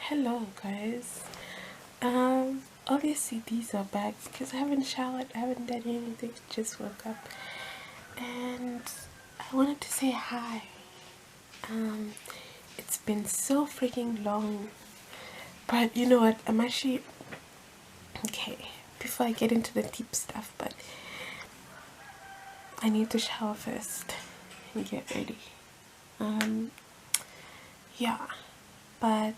Hello guys. Obviously these are back because I haven't showered, I haven't done anything, just woke up. And I wanted to say hi. It's been so freaking long. But you know what? I'm actually okay, before I get into the deep stuff, but I need to shower first and get ready. Yeah. But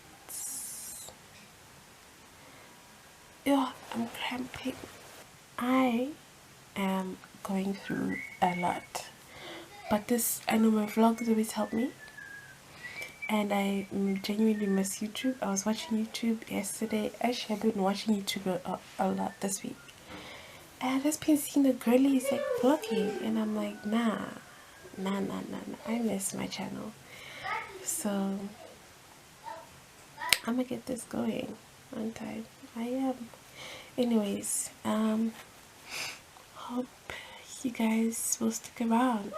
yeah, I'm cramping. I am going through a lot, but I know my vlogs always help me, and I genuinely miss YouTube. I was watching YouTube yesterday. Actually, I've been watching YouTube a lot this week, and I've just been seeing the girlies like vlogging, and I'm like, nah. I miss my channel, so I'm gonna get this going on time. I am. Anyways, hope you guys will stick around.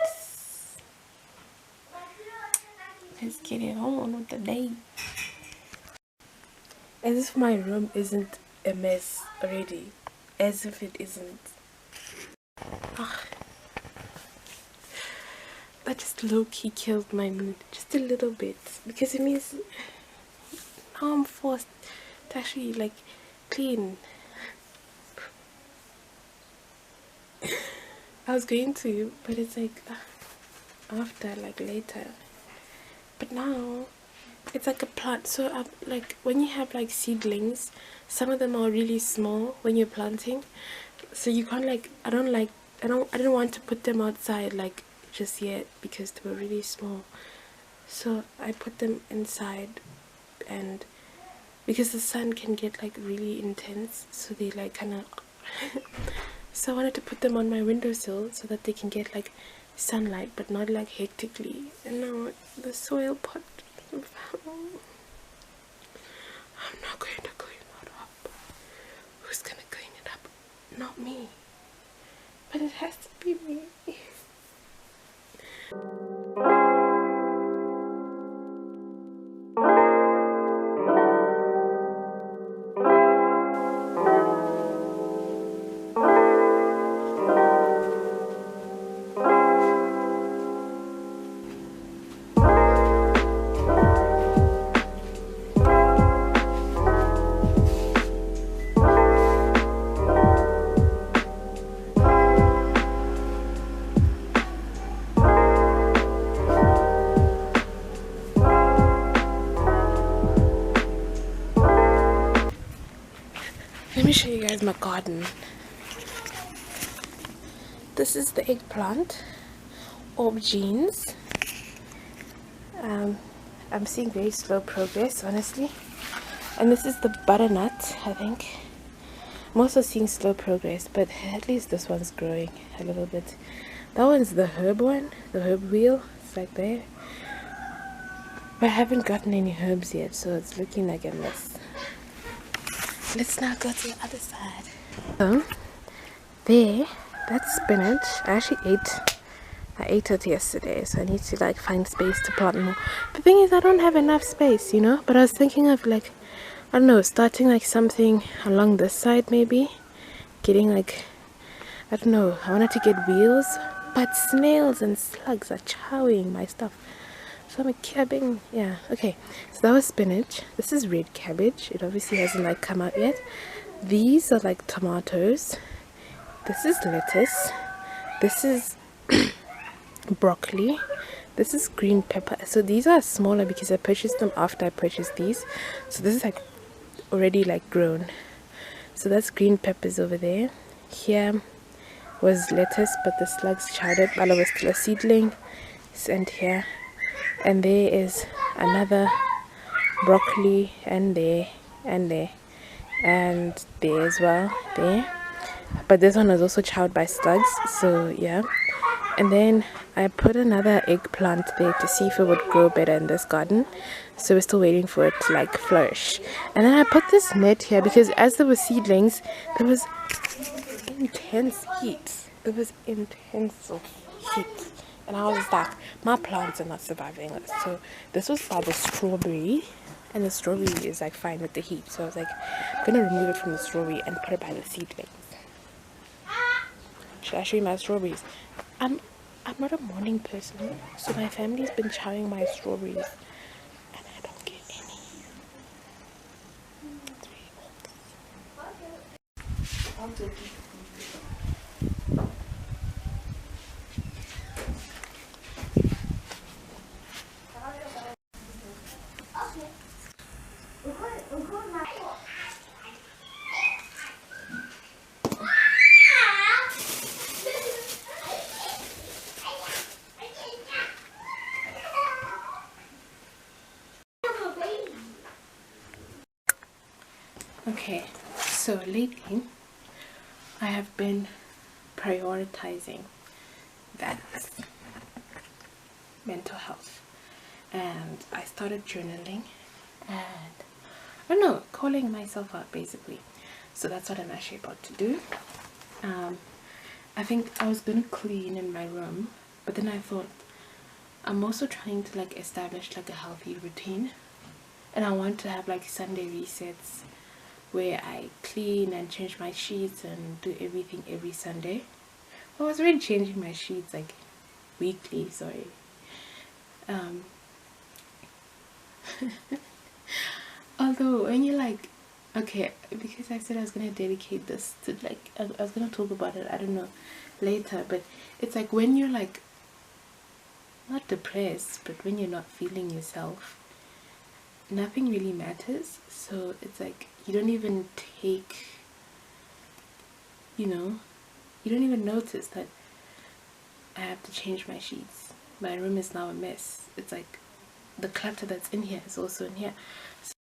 Let's get it on with the day. As if my room isn't a mess already. As if it isn't. Ugh. That just low-key killed my mood. Just a little bit. Because it means now I'm forced to actually like clean. I was going to, but it's like after, like later. But now it's like a plant. So like when you have like seedlings, some of them are really small when you're planting, so you can't like I didn't want to put them outside like just yet because they were really small, so I put them inside, and because the sun can get like really intense, so they like kind of so I wanted to put them on my windowsill so that they can get like sunlight but not like hectically. And now the soil pot, I'm not going to clean that up. Who's gonna clean it up? Not me. But it has to be me. Let me show you guys my garden. This is the eggplant, aubergines. I'm seeing very slow progress, honestly. And this is the butternut, I think. I'm also seeing slow progress, but at least this one's growing a little bit. That one's the herb one, the herb wheel. It's like there. But I haven't gotten any herbs yet, so it's looking like a mess. Let's now go to the other side. So, there, that's spinach. I ate it yesterday, so I need to like find space to plant more. The thing is, I don't have enough space, you know, but I was thinking of like, I don't know, starting like something along this side maybe, getting like, I don't know, I wanted to get wheels, but snails and slugs are chowing my stuff. So I'm cabbing, yeah, okay. So that was spinach. This is red cabbage. It obviously hasn't like come out yet. These are like tomatoes. This is lettuce. This is broccoli. This is green pepper. So these are smaller because I purchased them after I purchased these. So this is like already like grown. So that's green peppers over there. Here was lettuce, but the slugs chowed it while I was still a seedling. And here. And there is another broccoli, and there, and there, and there as well, there. But this one was also chowed by slugs, so yeah. And then I put another eggplant there to see if it would grow better in this garden. So we're still waiting for it to like flourish. And then I put this net here because as there were seedlings, there was intense heat. There was intense heat. And I was like, my plants are not surviving this. So this was by the strawberry. and the strawberry is like fine with the heat. So I was like, I'm gonna remove it from the strawberry and put it by the seedlings. Should I show you my strawberries? I'm not a morning person, so my family's been chowing my strawberries and I don't get any. It's really old. Okay, so lately I have been prioritizing that mental health, and I started journaling and I don't know, calling myself out basically. So that's what I'm actually about to do. I think I was gonna clean in my room, but then I thought I'm also trying to like establish like a healthy routine, and I want to have like Sunday resets where I clean and change my sheets and do everything every Sunday. I was already changing my sheets like weekly, sorry. Although when you're like, okay, because I said I was gonna dedicate this to like, I was gonna talk about it, I don't know, later, but it's like when you're like not depressed, but when you're not feeling yourself, nothing really matters. So it's like you don't even take, you know, you don't even notice that I have to change my sheets. My room is now a mess. It's like the clutter that's in here is also in here. So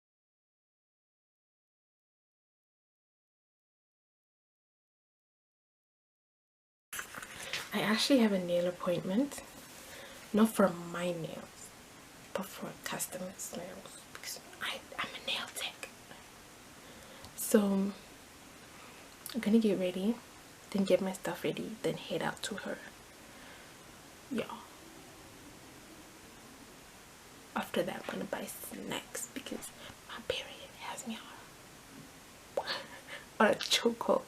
I actually have a nail appointment, not for my nails, but for a customer's nails, because I'm a nail tech. So I'm gonna get ready, then get my stuff ready, then head out to her. Yeah. After that, I'm gonna buy snacks because my period has me on a chokehold.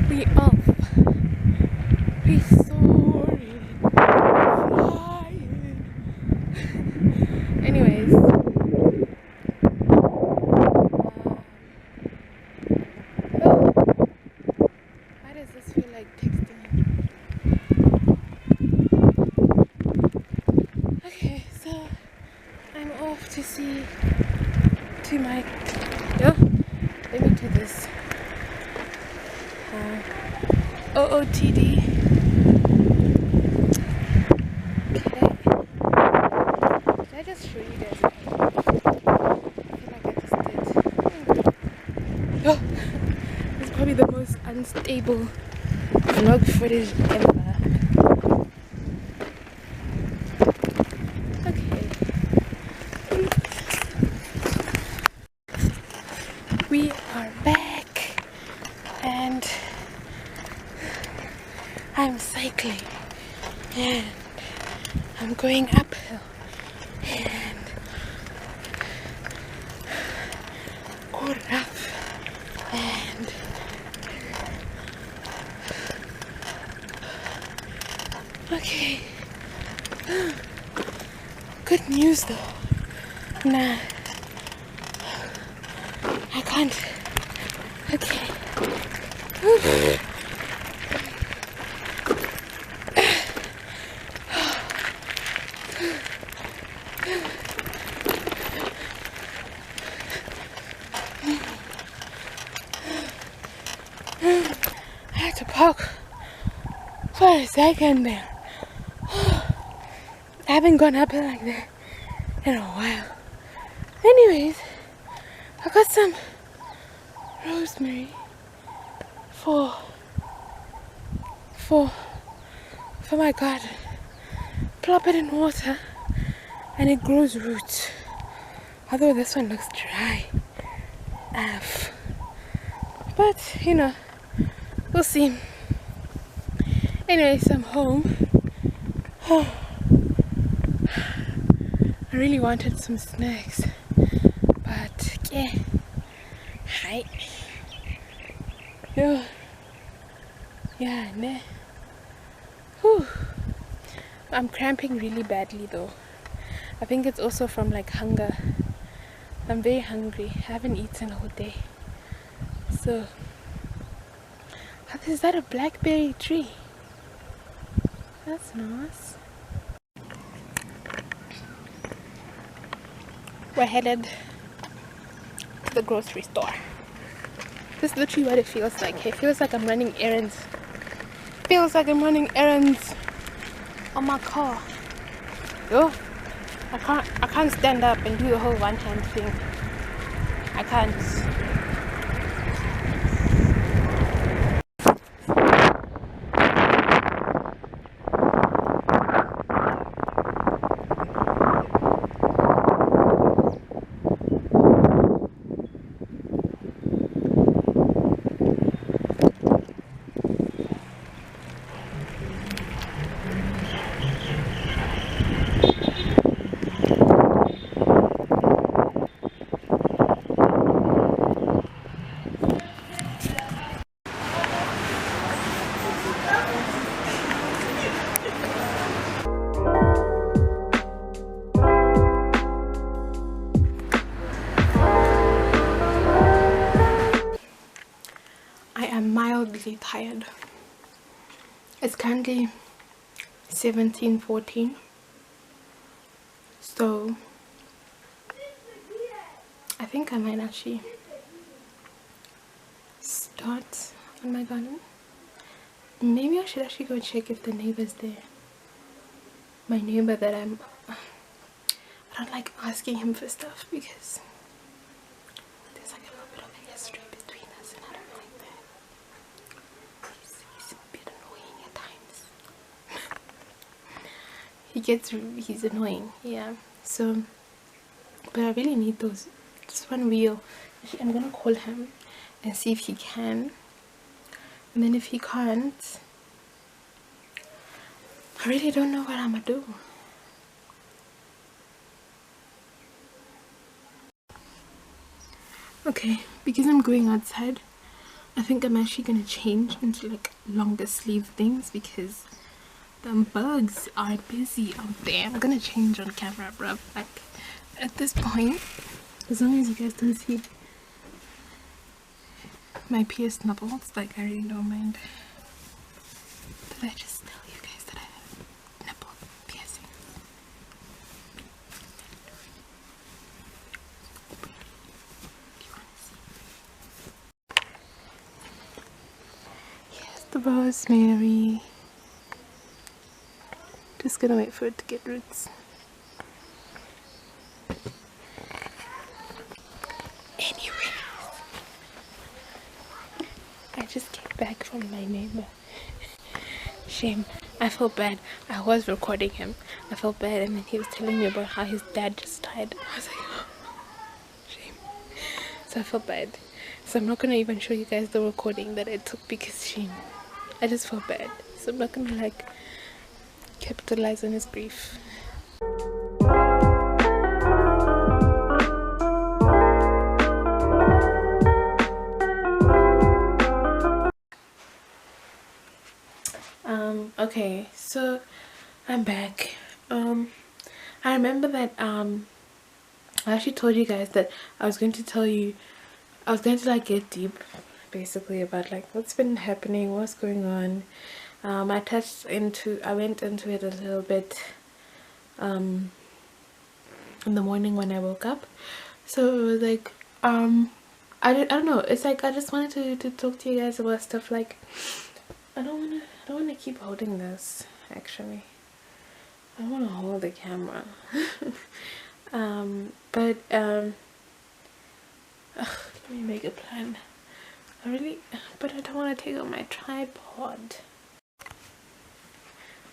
We off. We soaring, flying. Anyways, why does this feel like texting? Okay, so I'm off to see to my. Yeah, let me do this. OOTD. Okay. Did I just show you guys? I feel like I just did. Oh, it's probably the most unstable vlog footage ever. Okay. We are back and I'm cycling and I'm going uphill and go rough and okay. Good news though. Nah, I can't. Okay. I had to park for a second there. I haven't gone up like that in a while. Anyways, I got some rosemary for my garden. Plop it in water and it grows roots. Although this one looks dry. But you know, we'll see. Anyways, I'm home. I really wanted some snacks, but yeah, hi. Yeah, nah. Whew. I'm cramping really badly though. I think it's also from like hunger. I'm very hungry. I haven't eaten all day. So, is that a blackberry tree? That's nice. We're headed to the grocery store. This is literally what it feels like. It feels like I'm running errands. Feels like I'm running errands on my car. Oh, I can't stand up and do the whole one hand thing. I can't. I am mildly tired. It's currently 17:14, so I think I might actually start on my garden. Maybe I should actually go check if the neighbor's there. My neighbor that I don't like asking him for stuff because there's like a little bit of a history between us, and I don't like that. He's a bit annoying at times. He's annoying, yeah. So, but I really need those. Just one wheel. Actually, I'm gonna call him and see if he can. And then if he can't, I really don't know what I'm gonna do. Okay, because I'm going outside, I think I'm actually gonna change into like longer sleeve things because the bugs are busy out there. I'm gonna change on camera, bruv. Like at this point, as long as you guys don't see my pierced nipples, like I really don't mind. Did I just tell you guys that I have nipple piercing? Do you want to see? Here's the rosemary. Just gonna wait for it to get roots. Anyway, I just came back from my neighbor. Shame. I felt bad. I was recording him. I felt bad, and then he was telling me about how his dad just died. I was like, oh, shame. So I felt bad. So I'm not gonna even show you guys the recording that I took because shame. I just felt bad. So I'm not gonna like capitalize on his grief. Okay, so I'm back. I remember that I actually told you guys that I was going to like get deep basically about like what's been happening, what's going on. I went into it a little bit in the morning when I woke up. So it was like I don't know, it's like I just wanted to talk to you guys about stuff. Like I don't wanna keep holding this. Actually, I don't wanna hold the camera. Let me make a plan. But I don't want to take out my tripod.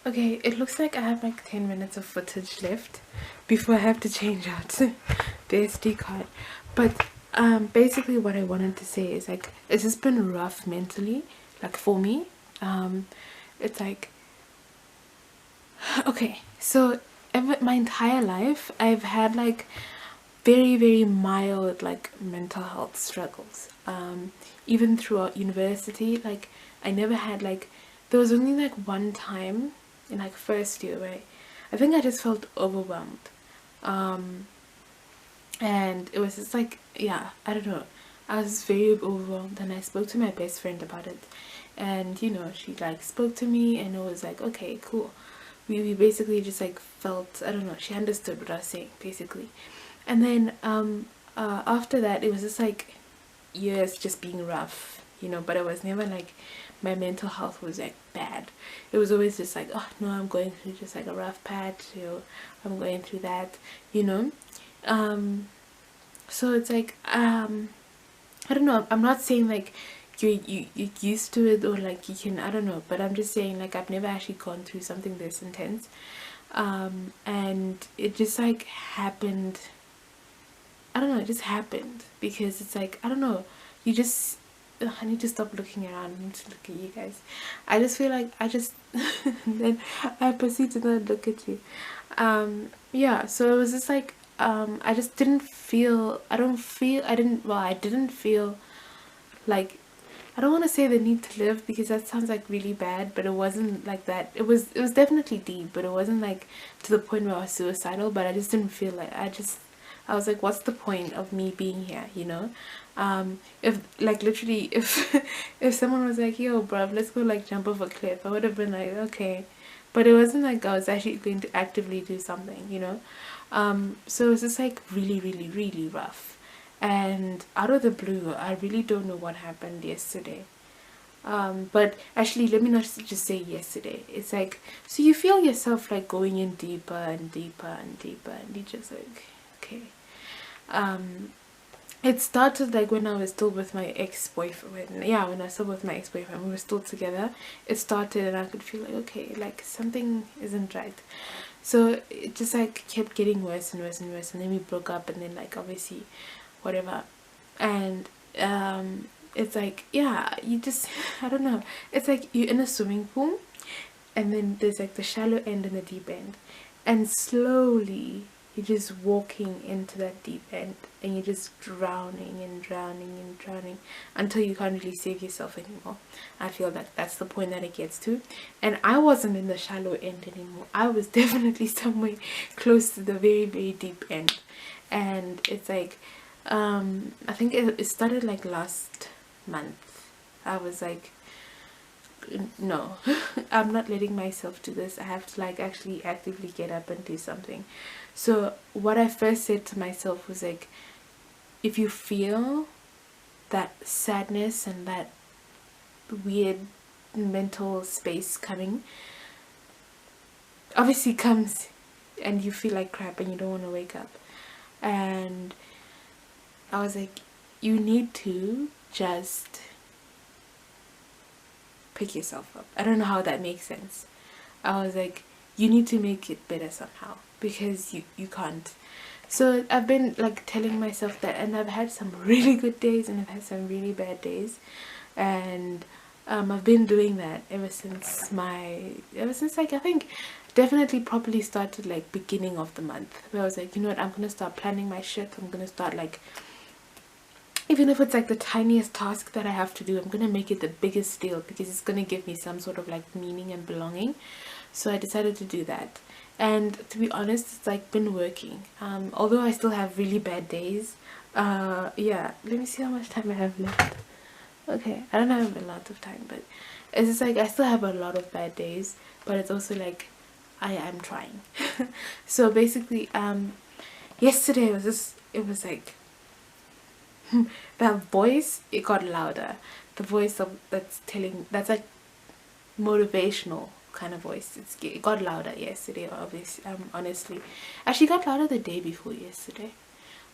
Okay, it looks like I have like 10 minutes of footage left before I have to change out the SD card. But basically what I wanted to say is like it's just been rough mentally, like for me. It's like, okay, so my entire life I've had like very very mild like mental health struggles. Even throughout university, like I never had like, there was only like one time in like first year where I think I just felt overwhelmed. And it was just like, yeah, I don't know, I was very overwhelmed, and I spoke to my best friend about it, and you know, she like spoke to me, and it was like, okay, cool. We basically just like felt, I don't know, she understood what I was saying basically. And then after that it was just like years just being rough, you know, but it was never like my mental health was like bad. It was always just like, oh no, I'm going through just like a rough patch, or I'm going through that, you know. So it's like, I don't know, I'm not saying like you're used to it, or like you can, I don't know, but I'm just saying like I've never actually gone through something this intense. And it just like happened, I don't know, it just happened because it's like, I don't know, you just, ugh, I need to stop looking around, I need to look at you guys. I just feel like I just then I proceed to not look at you. Yeah, so it was just like, I just didn't feel, I didn't feel like, I don't want to say the need to live because that sounds like really bad, but it wasn't like that. It was definitely deep, but it wasn't like to the point where I was suicidal. But I just didn't feel like, I was like, what's the point of me being here, you know? If like literally if if someone was like, yo bruv, let's go like jump off a cliff, I would have been like, okay. But it wasn't like I was actually going to actively do something, you know. So it was just like really really really rough. And out of the blue, I really don't know what happened yesterday. But actually, let me not just say yesterday. It's like, so you feel yourself like going in deeper and deeper and deeper, and you just like, okay. Um, it started like when I was still with my ex-boyfriend. Yeah, when I was still with my ex-boyfriend, we were still together. It started, and I could feel like, okay, like something isn't right. So it just like kept getting worse and worse and worse, and then we broke up, and then like obviously whatever. And it's like, yeah, you just I don't know, it's like you're in a swimming pool, and then there's like the shallow end and the deep end, and slowly you're just walking into that deep end, and you're just drowning and drowning and drowning until you can't really save yourself anymore. I feel that that's the point that it gets to. And I wasn't in the shallow end anymore, I was definitely somewhere close to the very very deep end. And it's like, I think it started like last month. I was like, no, I'm not letting myself do this. I have to like actually actively get up and do something. So what I first said to myself was like, if you feel that sadness and that weird mental space coming, obviously comes, and you feel like crap and you don't want to wake up, and I was like, you need to just pick yourself up. I don't know how that makes sense. I was like, you need to make it better somehow, because you can't. So I've been like telling myself that, and I've had some really good days and I've had some really bad days, and I've been doing that ever since like I think definitely properly started like beginning of the month, where I was like, you know what, I'm gonna start planning my shit. I'm gonna start like, even if it's like the tiniest task that I have to do, I'm gonna make it the biggest deal, because it's gonna give me some sort of like meaning and belonging. So I decided to do that, and to be honest, it's like been working. Although I still have really bad days. Yeah, let me see how much time I have left. Okay, I don't have a lot of time, but it's just like I still have a lot of bad days, but it's also like I am trying. So basically, yesterday it was like that voice, it got louder. The voice that's like motivational kind of voice, it got louder yesterday, obviously. Honestly, actually got louder the day before yesterday.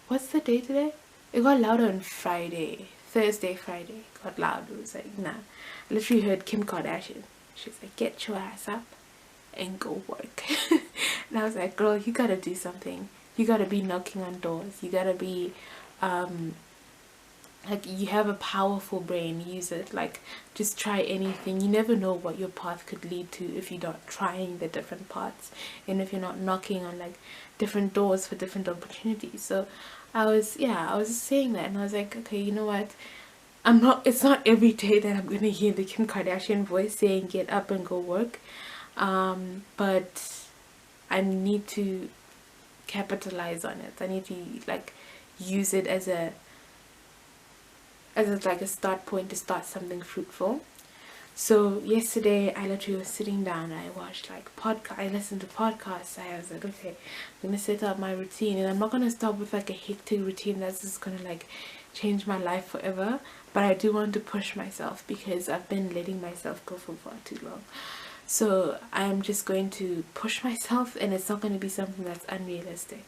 What's the day today? It got louder on Friday, Thursday, Friday. It got loud. It was like, nah. I literally heard Kim Kardashian. She's like, get your ass up and go work. And I was like, girl, you gotta do something. You gotta be knocking on doors. You gotta be like, you have a powerful brain, use it. Like, just try anything. You never know what your path could lead to if you're not trying the different paths, and if you're not knocking on like different doors for different opportunities. So I was saying that, and I was like, okay, you know what, it's not every day that I'm gonna hear the Kim Kardashian voice saying get up and go work, but I need to capitalize on it. I need to like use it as like a start point to start something fruitful. So yesterday I literally was sitting down, I watched like I listened to podcasts. I was like, okay, I'm gonna set up my routine, and I'm not gonna start with like a hectic routine that's just gonna like change my life forever, but I do want to push myself because I've been letting myself go for far too long. So I'm just going to push myself, and it's not going to be something that's unrealistic.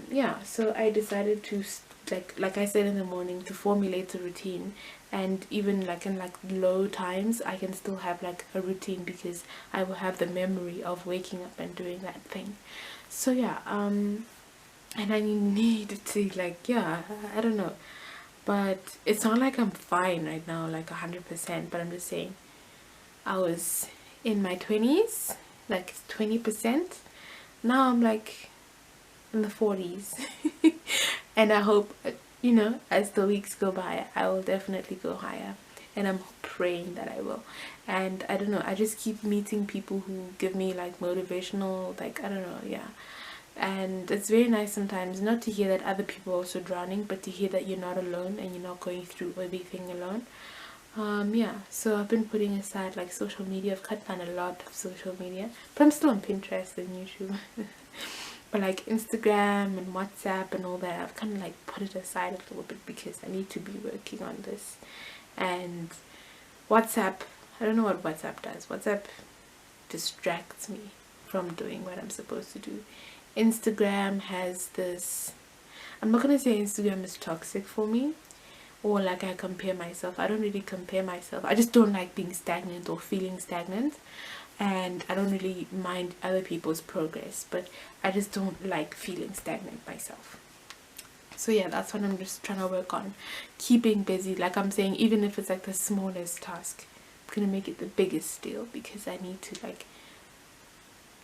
Yeah, so I decided to like I said in the morning, to formulate a routine, and even like in like low times I can still have like a routine because I will have the memory of waking up and doing that thing. So yeah, and I need to like, yeah, I don't know, but it's not like I'm fine right now like 100%, but I'm just saying I was in my 20s like 20%. Now I'm like in the 40s. And I hope, you know, as the weeks go by, I will definitely go higher, and I'm praying that I will. And I don't know, I just keep meeting people who give me like motivational, like, I don't know, yeah. And it's very nice sometimes not to hear that other people are also drowning, but to hear that you're not alone and you're not going through everything alone. Yeah, so I've been putting aside like social media. I've cut down a lot of social media, but I'm still on Pinterest and YouTube. But like Instagram and WhatsApp and all that, I've kind of like put it aside a little bit because I need to be working on this. And WhatsApp, I don't know what WhatsApp does. WhatsApp distracts me from doing what I'm supposed to do. Instagram has this, I'm not gonna say Instagram is toxic for me, or like I compare myself. I don't really compare myself. I just don't like being stagnant or feeling stagnant, and I don't really mind other people's progress, but I just don't like feeling stagnant myself. So yeah, that's what I'm just trying to work on, keeping busy. Like I'm saying, even if it's like the smallest task, I'm gonna make it the biggest deal, because I need to like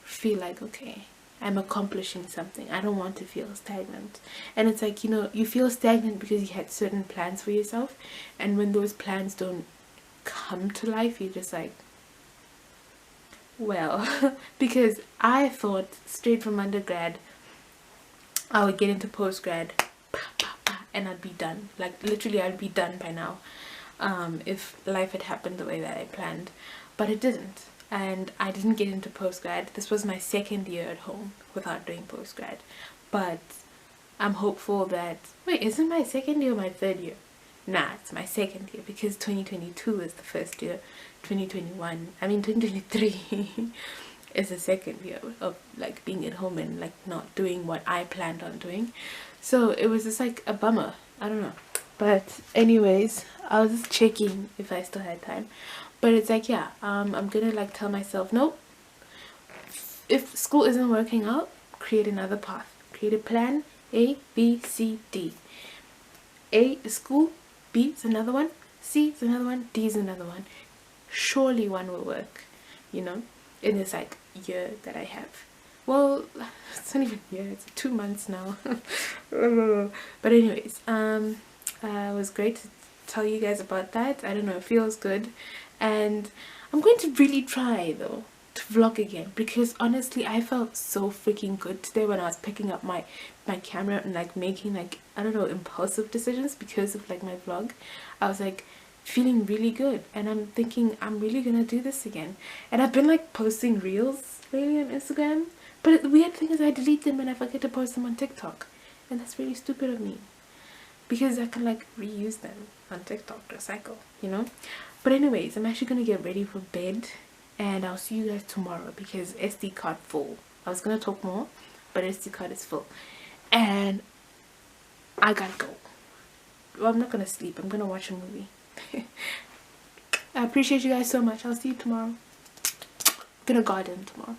feel like, okay, I'm accomplishing something. I don't want to feel stagnant. And it's like, you know, you feel stagnant because you had certain plans for yourself, and when those plans don't come to life, you're just like, well, because I thought straight from undergrad I would get into postgrad and I'd be done. Like literally I'd be done by now, if life had happened the way that I planned, but it didn't. And I didn't get into postgrad. This was my second year at home without doing postgrad, but I'm hopeful that, wait, isn't my second year my third year? Nah, it's my second year, because 2022 is the first year, 2023 is the second year of like being at home and like not doing what I planned on doing. So it was just like a bummer, I don't know. But anyways, I was just checking if I still had time. But it's like, yeah, I'm gonna like tell myself, nope, if school isn't working out, create another path, create a plan. A, B, C, D. A is school, B is another one, C is another one, D is another one. Surely one will work, you know, in this like year that I have. Well, it's not even a year, it's 2 months now. But anyways, it was great to tell you guys about that. I don't know, it feels good. And I'm going to really try though to vlog again, because honestly I felt so freaking good today when I was picking up my camera and like making like, I don't know, impulsive decisions because of like my vlog. I was like feeling really good, and I'm thinking I'm really gonna do this again. And I've been like posting reels lately on Instagram, but the weird thing is I delete them and I forget to post them on TikTok, and that's really stupid of me, because I can like reuse them on TikTok to cycle, you know. But anyways, I'm actually gonna get ready for bed, and I'll see you guys tomorrow because SD card full. I was gonna talk more, but SD card is full, and I gotta go. Well, I'm not gonna sleep, I'm gonna watch a movie. I appreciate you guys so much. I'll see you tomorrow. I'm gonna garden tomorrow.